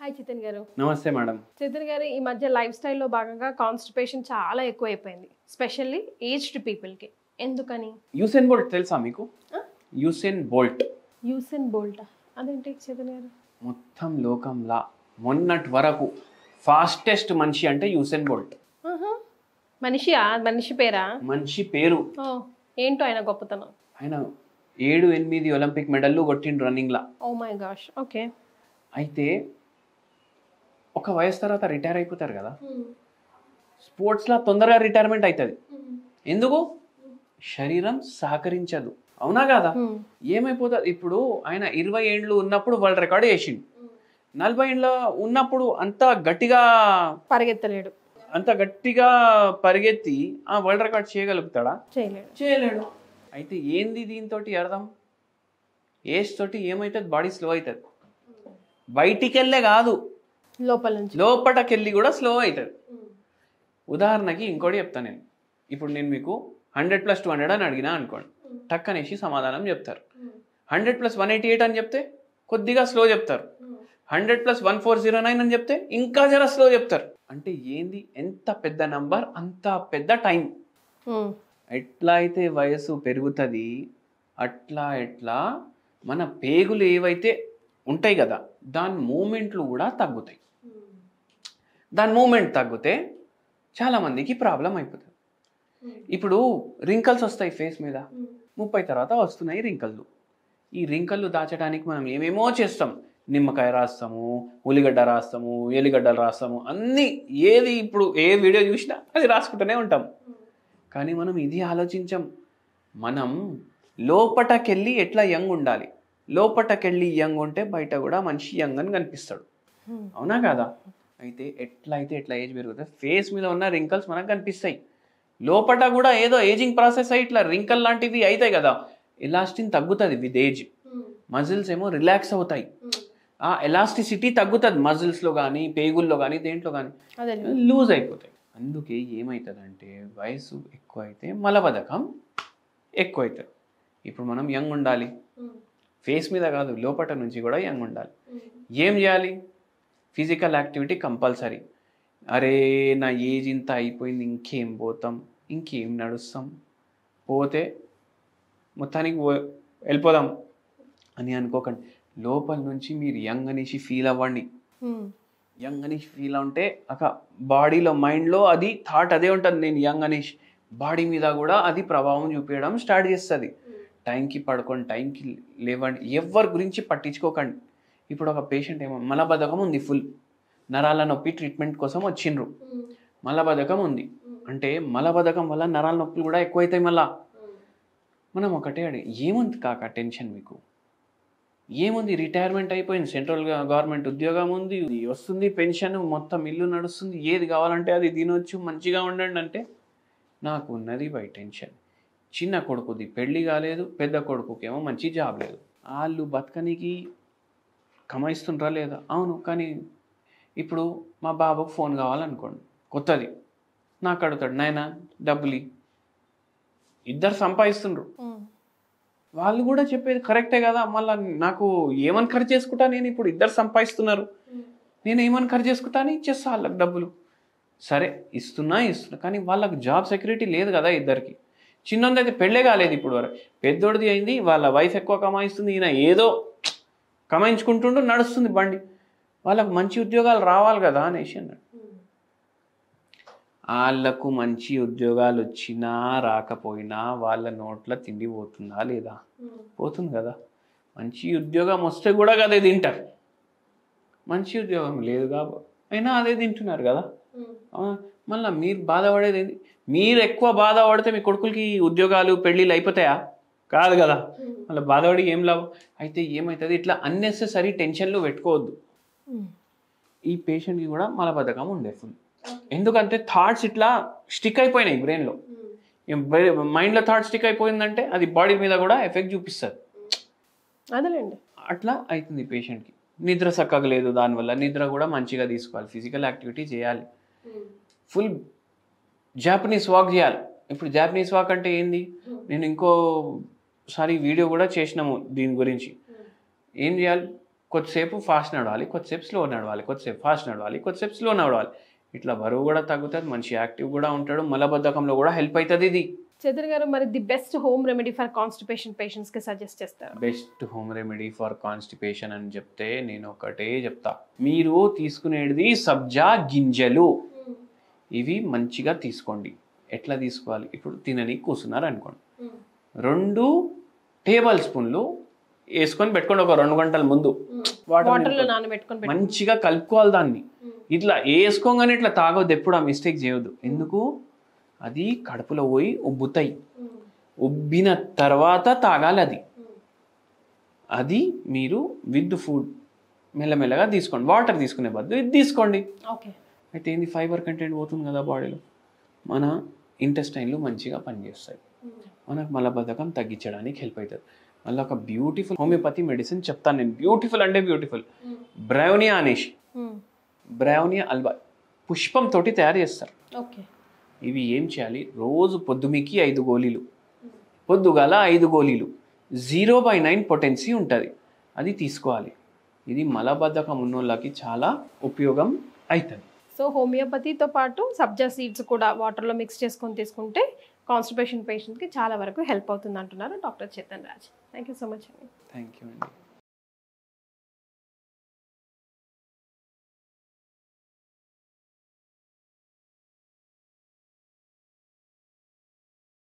Hi చితన్ గారు. నమస్తే madam. చితన్ గారు, ఈ మధ్య లైఫ్ స్టైల్లో భాగంగా కాన్స్టిపేషన్ చాలా ఎక్కువైపోయింది, స్పెషల్లీ ఏజ్డ్ పీపుల్కి. ఎందుకని? యూసేన్ బోల్ట్ తెలుసా మీకు? యూసేన్ బోల్ట్. యూసేన్ బోల్ట్ అదేంటి చితన్ గారు? మొత్తం లోకంలా మొన్నటి వరకు ఫాస్టెస్ట్ మనిషి అంటే యూసేన్ బోల్ట్. మనిషి పేరా? మనిషి పేరు. ఏంటో ఆయన గొప్పతనం. ఆయన 7-8 ఒలింపిక్ మెడల్లు కొట్టిండు రన్నింగ్లా. Oh my gosh. ఓకే. అయితే ఒక వయసు తర్వాత రిటైర్ అయిపోతారు కదా, స్పోర్ట్స్లో తొందరగా రిటైర్మెంట్ అవుతుంది. ఎందుకు? శరీరం సహకరించదు, అవునా కదా? ఏమైపోతుంది? ఇప్పుడు ఆయన 20 ఏళ్ళు ఉన్నప్పుడు వరల్డ్ రికార్డు చేసిండు. 40 ఏళ్ళ ఉన్నప్పుడు అంత గట్టిగా పరిగెత్తలేడు. అంత గట్టిగా పరిగెత్తి ఆ వరల్డ్ రికార్డ్ చేయగలుగుతాడా? చేయలేడు. అయితే ఏంది దీంతో అర్థం? ఏజ్ తోటి ఏమవుతుంది? బాడీ స్లో అవుతుంది. బయటికి వెళ్ళే కాదు, లోపటకెళ్ళి కూడా స్లో అవుతుంది. ఉదాహరణకి ఇంకోటి చెప్తాను నేను. ఇప్పుడు నేను మీకు 100+200 అని అడిగినా అనుకోండి, టక్ అనేసి సమాధానం చెప్తారు. 100+188 అని చెప్తే కొద్దిగా స్లో చెప్తారు. 100+1409 అని చెప్తే ఇంకా జర స్లో చెప్తారు. అంటే ఏంది? ఎంత పెద్ద నంబర్ అంత పెద్ద టైం. ఎట్లా అయితే వయసు పెరుగుతుంది అట్లా మన పేగులు ఏవైతే ఉంటాయి కదా, దాని మూమెంట్లు కూడా తగ్గుతాయి. దాని మూమెంట్ తగ్గితే చాలామందికి ప్రాబ్లం అయిపోతుంది. ఇప్పుడు రింకల్స్ వస్తాయి ఫేస్ మీద, 30 తర్వాత వస్తున్నాయి రింకళ్ళు. ఈ రింకళ్ళు దాచడానికి మనం ఏమేమో చేస్తాం. నిమ్మకాయ రాస్తాము, ఉల్లిగడ్డ రాస్తాము, ఎల్లిగడ్డలు రాస్తాము, అన్నీ. ఏది ఇప్పుడు ఏ వీడియో చూసినా అది రాసుకుంటూనే ఉంటాం. కానీ మనం ఇది ఆలోచించాం. మనం లోపటకెళ్ళి ఎట్లా యంగ్ ఉండాలి, లోపటకెళ్ళి యంగ్ ఉంటే బయట కూడా మనిషి యంగ్ అని కనిపిస్తాడు, అవునా కదా? అయితే ఎట్లా ఏజ్ పెరుగుతుంది, ఫేస్ మీద ఉన్న రింకల్స్ మనకు కనిపిస్తాయి. లోపట కూడా ఏదో ఏజింగ్ ప్రాసెస్ అయ్యి ఇట్లా రింకల్ లాంటివి అవుతాయి కదా. ఎలాస్టిన్ తగ్గుతుంది విత్ ఏజ్. మజిల్స్ ఏమో రిలాక్స్ అవుతాయి. ఆ ఎలాస్టిసిటీ తగ్గుతుంది మజిల్స్లో కానీ, పేగుల్లో కానీ, దేంట్లో కానీ లూజ్ అయిపోతాయి. అందుకే ఏమవుతుందంటే వయసు ఎక్కువ అయితే మలబద్ధకం ఎక్కువ అవుతుంది. ఇప్పుడు మనం యంగ్ ఉండాలి, ఫేస్ మీద కాదు లోపట నుంచి కూడా యంగ్ ఉండాలి. ఏం చేయాలి? Physical activity compulsory. అరే నా ఏజ్ ఇంత అయిపోయింది, ఇంకేం పోతాం, ఇంకేం నడుస్తాం, పోతే మొత్తానికి వెళ్ళిపోదాం అని అనుకోకండి. లోపల నుంచి మీరు యంగ్ అనేసి ఫీల్ అవ్వండి. యంగ్ అనేసి ఫీల్ అంటే ఒక బాడీలో, మైండ్లో అది థాట్ అదే ఉంటుంది, నేను యంగ్ అనేసి. బాడీ మీద కూడా అది ప్రభావం చూపించడం స్టార్ట్ చేస్తుంది. టైంకి పడుకోండి, టైంకి లేవండి, ఎవరి గురించి పట్టించుకోకండి. ఇప్పుడు ఒక పేషెంట్ ఏమో మలబద్ధకం ఉంది, ఫుల్ నరాల నొప్పి ట్రీట్మెంట్ కోసం వచ్చిండ్రు. మలబద్ధకం ఉంది అంటే మలబద్ధకం వల్ల నరాల నొప్పులు కూడా ఎక్కువైతాయి. మళ్ళా మనం ఒకటే ఏముంది కాక టెన్షన్ మీకు? ఏముంది? రిటైర్మెంట్ అయిపోయింది, సెంట్రల్ గవర్నమెంట్ ఉద్యోగం ఉంది, వస్తుంది పెన్షన్, మొత్తం ఇల్లు నడుస్తుంది, ఏది కావాలంటే అది తినొచ్చు, మంచిగా ఉండండి అంటే నాకు ఉన్నది బై టెన్షన్. చిన్న కొడుకుది పెళ్ళి కాలేదు, పెద్ద కొడుకుకేమో మంచి జాబ్ లేదు. వాళ్ళు బతకనికి కమాయిస్తుండ్రా లేదా? అవును. కానీ ఇప్పుడు మా బాబుకు ఫోన్ కావాలనుకోండి, కొత్తది, నాకు అడుగుతాడు, నాయనా డబ్బులు. ఇద్దరు సంపాదిస్తుండ్రు, వాళ్ళు కూడా చెప్పేది కరెక్టే కదా. మళ్ళీ నాకు ఏమని ఖర్చు చేసుకుంటా నేను? ఇప్పుడు ఇద్దరు సంపాదిస్తున్నారు, నేను ఏమని ఖర్చు చేసుకుంటా అని ఇచ్చేస్తా వాళ్ళకి డబ్బులు. సరే ఇస్తున్నా, కానీ వాళ్ళకి జాబ్ సెక్యూరిటీ లేదు కదా ఇద్దరికి. చిన్నది అయితే పెళ్ళే కాలేదు ఇప్పుడు వరకు, పెద్దోడిది అయింది, వాళ్ళ వైఫ్ ఎక్కువ కమాయిస్తుంది, ఈయన ఏదో కమాయించుకుంటుంటూ నడుస్తుంది బండి. వాళ్ళకు మంచి ఉద్యోగాలు రావాలి కదా అనేసి అన్నాడు. వాళ్ళకు మంచి ఉద్యోగాలు వచ్చినా రాకపోయినా వాళ్ళ నోట్ల తిండి పోతుందా లేదా? పోతుంది కదా. మంచి ఉద్యోగం వస్తే కూడా అదే తింటారు, మంచి ఉద్యోగం లేదు కాబట్టి అయినా అదే తింటున్నారు కదా. మళ్ళీ మీరు బాధపడేది ఏంటి? మీరు ఎక్కువ బాధపడితే మీ కొడుకులకి ఉద్యోగాలు పెళ్ళిళ్ళు అయిపోతాయా? కాదు కదా. మళ్ళీ బాధపడి ఏం లాభం? అయితే ఏమవుతుంది? ఇట్లా అన్నెసెసరీ టెన్షన్లు పెట్టుకోవద్దు. ఈ పేషెంట్కి కూడా మలబద్ధకం ఉండే ఫుల్. ఎందుకంటే థాట్స్ ఇట్లా స్టిక్ అయిపోయినాయి బ్రెయిన్లో. మైండ్లో థాట్ స్టిక్ అయిపోయిందంటే అది బాడీ మీద కూడా ఎఫెక్ట్ చూపిస్తుంది. అదేలేండి. అట్లా అవుతుంది పేషెంట్కి. నిద్ర చక్కగా లేదు, దానివల్ల నిద్ర కూడా మంచిగా తీసుకోవాలి, ఫిజికల్ యాక్టివిటీ చేయాలి, ఫుల్ జాపనీస్ వాక్ చేయాలి. ఇప్పుడు జాపనీస్ వాక్ అంటే ఏంది? నేను ఇంకోసారి వీడియో కూడా చేసినాము దీని గురించి. ఏం చేయాలి? కొద్దిసేపు ఫాస్ట్ నడవాలి, కొద్దిసేపు స్లో నడవాలి, కొద్దిసేపు ఫాస్ట్ నడవాలి, కొద్దిసేపు స్లో నడవాలి. ఇట్లా బరువు కూడా తగ్గుతుంది, మనిషి యాక్టివ్ కూడా ఉంటాడు, మలబద్ధకంలో కూడా హెల్ప్ అవుతుంది ఇది. చైతన్య గారు, మరి the best home remedy for constipation patients కి సజెస్ట్ చేస్తారు? Best home remedy for constipation అని చెప్తే నేను ఒకటే చెప్తా, మీరు తీసుకునేది సబ్జా గింజలు, ఇవి మంచిగా తీసుకోండి. ఎట్లా తీసుకోవాలి? ఇప్పుడు తినని కూర్చున్నారు అనుకోండి, 2 టేబుల్ స్పూన్లు వేసుకొని పెట్టుకోండి ఒక 2 గంటల ముందు. వాటర్లో నానబెట్టుకొని మంచిగా కలుపుకోవాలి దాన్ని. ఇట్లా వేసుకోగానే ఇట్లా తాగొద్దు, ఎప్పుడు ఆ మిస్టేక్ చేయొద్దు. ఎందుకు? అది కడుపులో పోయి ఉబ్బుతాయి, ఉబ్బిన తర్వాత తాగాలి అది. అది మీరు విత్ ఫుడ్ మెల్లమెల్లగా తీసుకోండి. వాటర్ తీసుకునే బదులు ఇది తీసుకోండి. అయితే ఏంది, ఫైబర్ కంటెంట్ పోతుంది కదా బాడీలో, మన ఇంటెస్టైన్లు మంచిగా పనిచేస్తాయి, మనకు మలబద్ధకం తగ్గించడానికి హెల్ప్ అవుతుంది. మళ్ళీ ఒక బ్యూటిఫుల్ హోమియోపతి మెడిసిన్ చెప్తాను నేను, బ్యూటిఫుల్ అంటే బ్యూటిఫుల్. బ్రౌనియా అనేసి, బ్రౌనియా అల్వా పుష్పంతో తయారు చేస్తారు. ఇవి ఏం చేయాలి? రోజు పొద్దుమికి 5 గోళీలు, పొద్దుగాల 5 గోళీలు, 0/9 పొటెన్సీ ఉంటుంది, అది తీసుకోవాలి. ఇది మలబద్ధకం ఉన్నోళ్ళకి చాలా ఉపయోగం అవుతుంది. సో హోమియోపతితో పాటు సబ్జా సీడ్స్ కూడా వాటర్లో మిక్స్ చేసుకొని తీసుకుంటే కాన్స్టిపేషన్ పేషెంట్కి చాలా వరకు హెల్ప్ అవుతుంది అంటున్నారు doctor Chetan Raj. Thank you so much అండి. థ్యాంక్ యూ అండి.